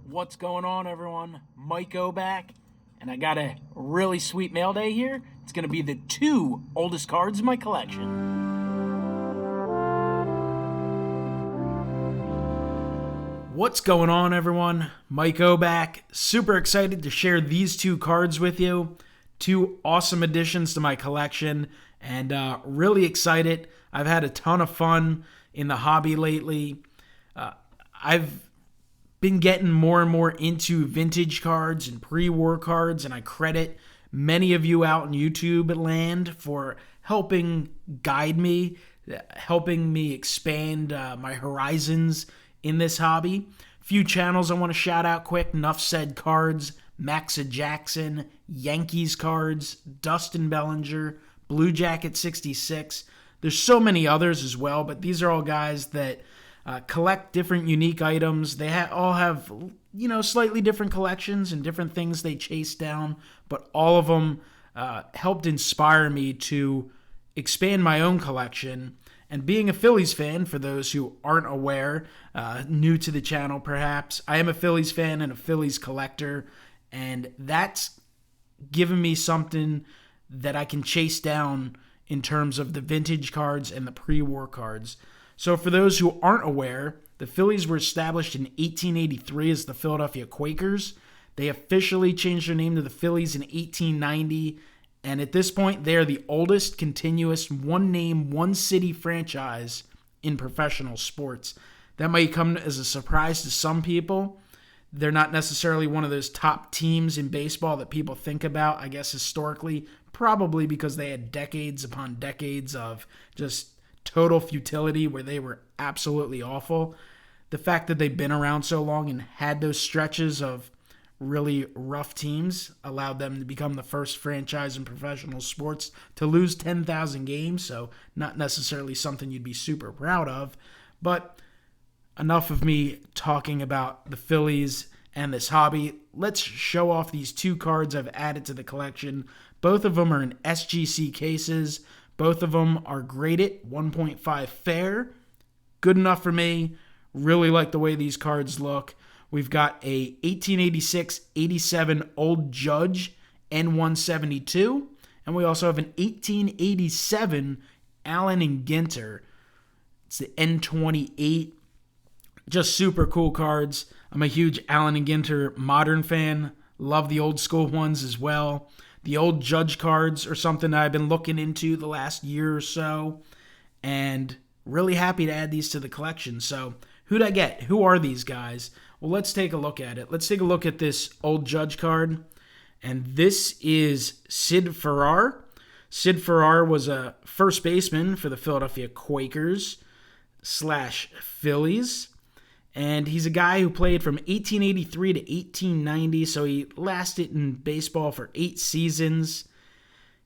What's going on, everyone? MikeO back, and I got a really sweet mail day here. It's going to be the 2 oldest cards in my collection. What's going on, everyone? MikeO back. Super excited to share these 2 cards with you. 2 awesome additions to my collection, and really excited. I've had a ton of fun in the hobby lately. I've been getting more and more into vintage cards and pre-war cards, and I credit many of you out in YouTube land for helping guide me, helping me expand my horizons in this hobby. Few channels I want to shout out quick: Nuff Said Cards, Maxa Jackson, Yankees Cards, Dustin Bellinger, Blue Jacket 66. There's so many others as well, but these are all guys that collect different unique items. They all have, slightly different collections and different things they chase down, but all of them helped inspire me to expand my own collection. And being a Phillies fan, for those who aren't aware, new to the channel perhaps, I am a Phillies fan and a Phillies collector, and that's given me something that I can chase down in terms of the vintage cards and the pre-war cards. So for those who aren't aware, the Phillies were established in 1883 as the Philadelphia Quakers. They officially changed their name to the Phillies in 1890, and at this point, they are the oldest continuous one-name, one-city franchise in professional sports. That might come as a surprise to some people. They're not necessarily one of those top teams in baseball that people think about, I guess, historically, probably because they had decades upon decades of just total futility where they were absolutely awful. The fact that they've been around so long and had those stretches of really rough teams allowed them to become the first franchise in professional sports to lose 10,000 games, so not necessarily something you'd be super proud of. But enough of me talking about the Phillies and this hobby. Let's show off these 2 cards I've added to the collection. Both of them are in SGC cases. Both of them are graded 1.5 fair. Good enough for me. Really like the way these cards look. We've got a 1886-87 Old Judge N172. And we also have an 1887 Allen and Ginter. It's the N28. Just super cool cards. I'm a huge Allen and Ginter modern fan. Love the old school ones as well. The Old Judge cards are something that I've been looking into the last year or so, and really happy to add these to the collection. So who'd I get? Who are these guys? Well, let's take a look at it. Let's take a look at this Old Judge card, and this is Sid Farrar. Sid Farrar was a first baseman for the Philadelphia Quakers / Phillies. And he's a guy who played from 1883 to 1890, so he lasted in baseball for 8 seasons.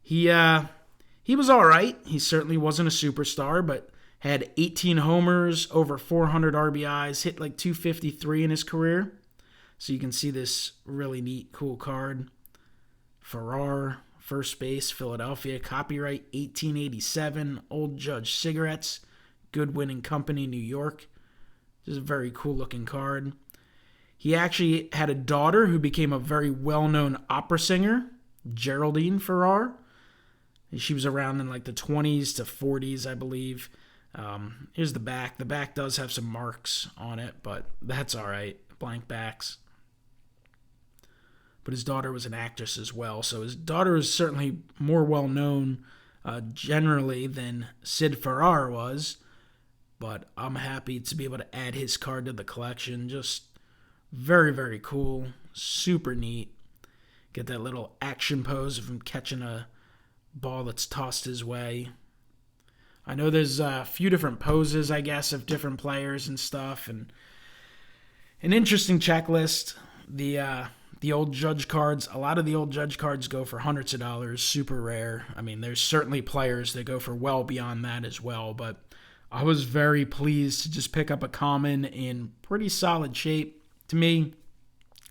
He was all right. He certainly wasn't a superstar, but had 18 homers, over 400 RBIs, hit like 253 in his career. So you can see this really neat, cool card. Farrar, first base, Philadelphia, copyright 1887, Old Judge Cigarettes, Goodwin and Company, New York. Just a very cool looking card. He actually had a daughter who became a very well-known opera singer, Geraldine Farrar. She was around in like the 20s to 40s, I believe. Here's the back. The back does have some marks on it, but that's all right. Blank backs. But his daughter was an actress as well, so his daughter is certainly more well-known generally than Sid Farrar was. But I'm happy to be able to add his card to the collection. Just very, very cool. Super neat. Get that little action pose of him catching a ball that's tossed his way. I know there's a few different poses, I guess, of different players and stuff. And an interesting checklist. The Old Judge cards, a lot of the Old Judge cards go for hundreds of dollars. Super rare. I mean, there's certainly players that go for well beyond that as well, but I was very pleased to just pick up a common in pretty solid shape. To me,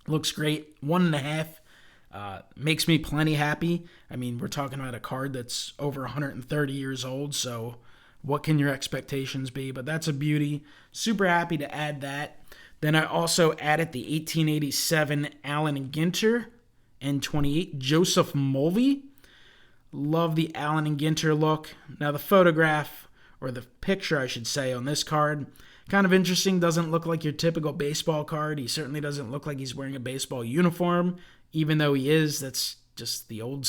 looks great. 1.5. Makes me plenty happy. I mean, we're talking about a card that's over 130 years old, so what can your expectations be? But that's a beauty. Super happy to add that. Then I also added the 1887 Allen and Ginter N28 Joseph Mulvey. Love the Allen and Ginter look. Now the photograph, or the picture I should say, on this card, kind of interesting. Doesn't look like your typical baseball card. He certainly doesn't look like he's wearing a baseball uniform, even though he is. That's just the old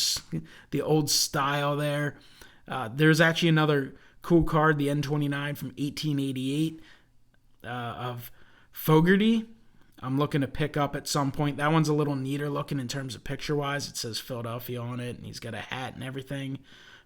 style there. There's actually another cool card, the N29 from 1888 of Fogarty. I'm looking to pick up at some point. That one's a little neater looking in terms of picture-wise. It says Philadelphia on it, and he's got a hat and everything.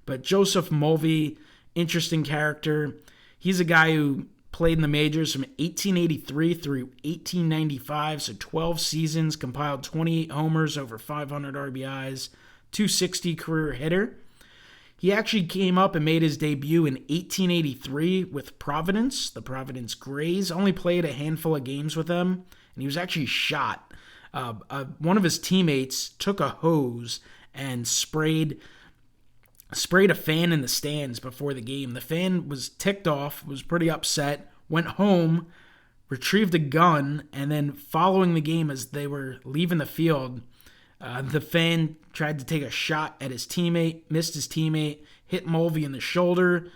But Joseph Mulvey, interesting character. He's a guy who played in the majors from 1883 through 1895, so 12 seasons, compiled 28 homers, over 500 RBIs, 260 career hitter. He actually came up and made his debut in 1883 with Providence, the Providence Grays. Only played a handful of games with them, and he was actually shot. One of his teammates took a hose and sprayed a fan in the stands before the game. The fan was ticked off, was pretty upset, went home, retrieved a gun, and then following the game as they were leaving the field, the fan tried to take a shot at his teammate, missed his teammate, hit Mulvey in the shoulder.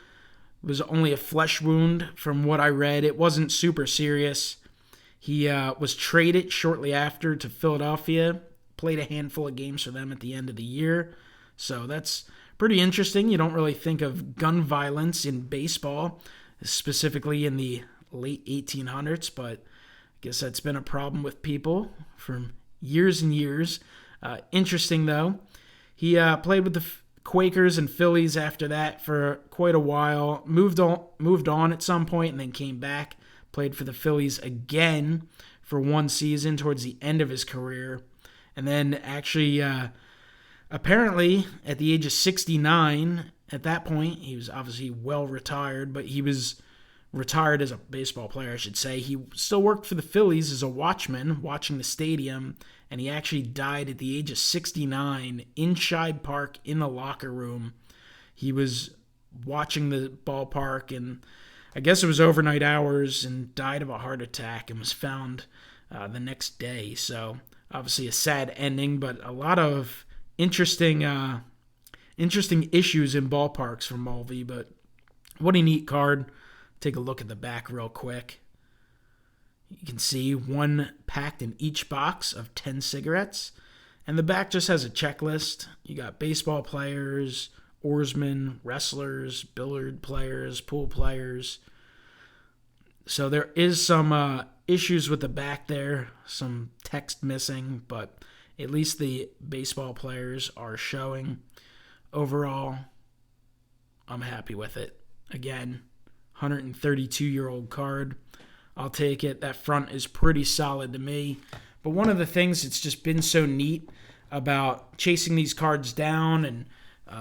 It was only a flesh wound from what I read. It wasn't super serious. He was traded shortly after to Philadelphia, played a handful of games for them at the end of the year. So that's pretty interesting. You don't really think of gun violence in baseball, specifically in the late 1800s, but I guess that's been a problem with people for years and years. Interesting, though. He played with the Quakers and Phillies after that for quite a while. Moved on at some point and then came back. Played for the Phillies again for one season towards the end of his career. And then actually, apparently, at the age of 69, at that point, he was obviously well retired, but he was retired as a baseball player, I should say. He still worked for the Phillies as a watchman, watching the stadium, and he actually died at the age of 69 in Shibe Park in the locker room. He was watching the ballpark, and I guess it was overnight hours, and died of a heart attack and was found the next day. So obviously a sad ending, but a lot of interesting issues in ballparks for Mulvey. But what a neat card. Take a look at the back real quick. You can see one packed in each box of 10 cigarettes. And the back just has a checklist. You got baseball players, oarsmen, wrestlers, billiard players, pool players. So there is some issues with the back there, some text missing, but at least the baseball players are showing. Overall, I'm happy with it. Again, 132-year-old card. I'll take it. That front is pretty solid to me. But one of the things that's just been so neat about chasing these cards down and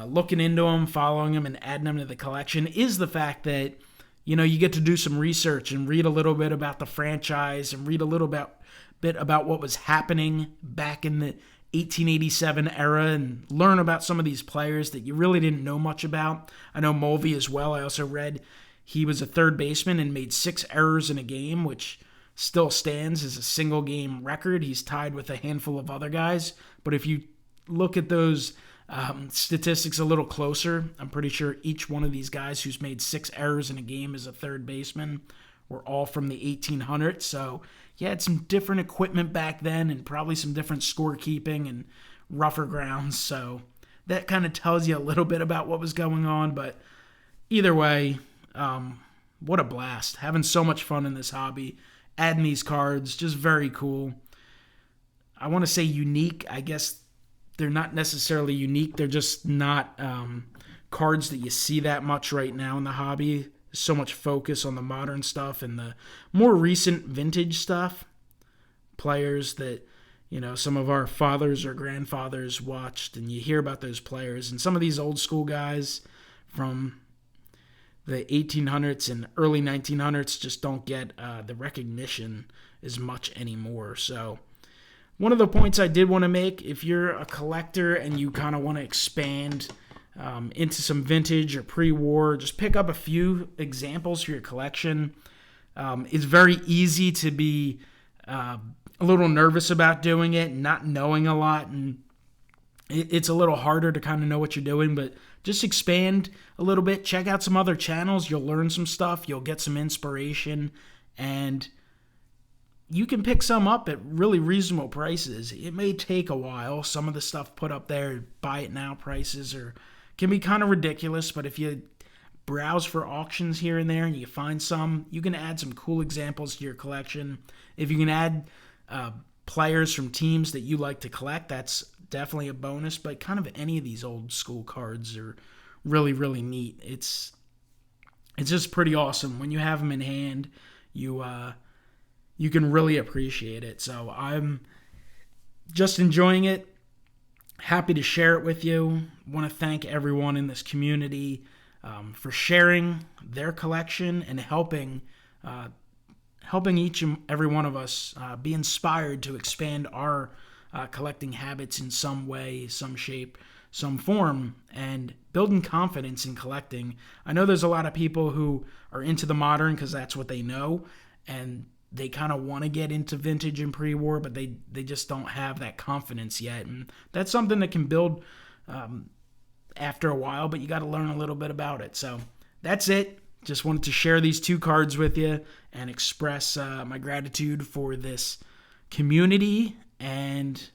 looking into them, following them, and adding them to the collection is the fact that, you know, you get to do some research and read a little bit about the franchise and read a little bit about what was happening back in the 1887 era and learn about some of these players that you really didn't know much about. I know Mulvey as well. I also read he was a third baseman and made 6 errors in a game, which still stands as a single game record. He's tied with a handful of other guys. But if you look at those statistics a little closer, I'm pretty sure each one of these guys who's made 6 errors in a game as a third baseman were all from the 1800s. So you had some different equipment back then and probably some different scorekeeping and rougher grounds. So that kind of tells you a little bit about what was going on. But either way, what a blast. Having so much fun in this hobby. Adding these cards, just very cool. I want to say unique. I guess they're not necessarily unique. They're just not cards that you see that much right now in the hobby. There's so much focus on the modern stuff and the more recent vintage stuff. Players that, you know, some of our fathers or grandfathers watched, and you hear about those players. And some of these old school guys from the 1800s and early 1900s just don't get the recognition as much anymore. So one of the points I did want to make, if you're a collector and you kind of want to expand into some vintage or pre-war, just pick up a few examples for your collection. It's very easy to be a little nervous about doing it, not knowing a lot, and it's a little harder to kind of know what you're doing, but just expand a little bit. Check out some other channels. You'll learn some stuff. You'll get some inspiration, and you can pick some up at really reasonable prices. It may take a while. Some of the stuff put up there, buy it now prices can be kind of ridiculous, but if you browse for auctions here and there and you find some, you can add some cool examples to your collection. If you can add players from teams that you like to collect, that's definitely a bonus. But kind of any of these old school cards are really, really neat. It's just pretty awesome. When you have them in hand, you can really appreciate it. So I'm just enjoying it. Happy to share it with you. Want to thank everyone in this community for sharing their collection and helping each and every one of us be inspired to expand our collecting habits in some way, some shape, some form, and building confidence in collecting. I know there's a lot of people who are into the modern because that's what they know, and they kind of want to get into vintage and pre-war, but they just don't have that confidence yet. And that's something that can build after a while, but you got to learn a little bit about it. So that's it. Just wanted to share these two cards with you and express my gratitude for this community and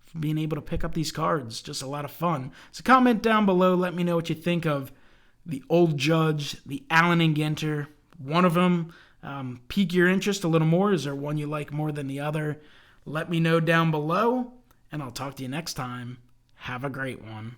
for being able to pick up these cards. Just a lot of fun. So comment down below. Let me know what you think of the Old Judge, the Allen and Ginter. One of them pique your interest a little more? Is there one you like more than the other? Let me know down below, and I'll talk to you next time. Have a great one.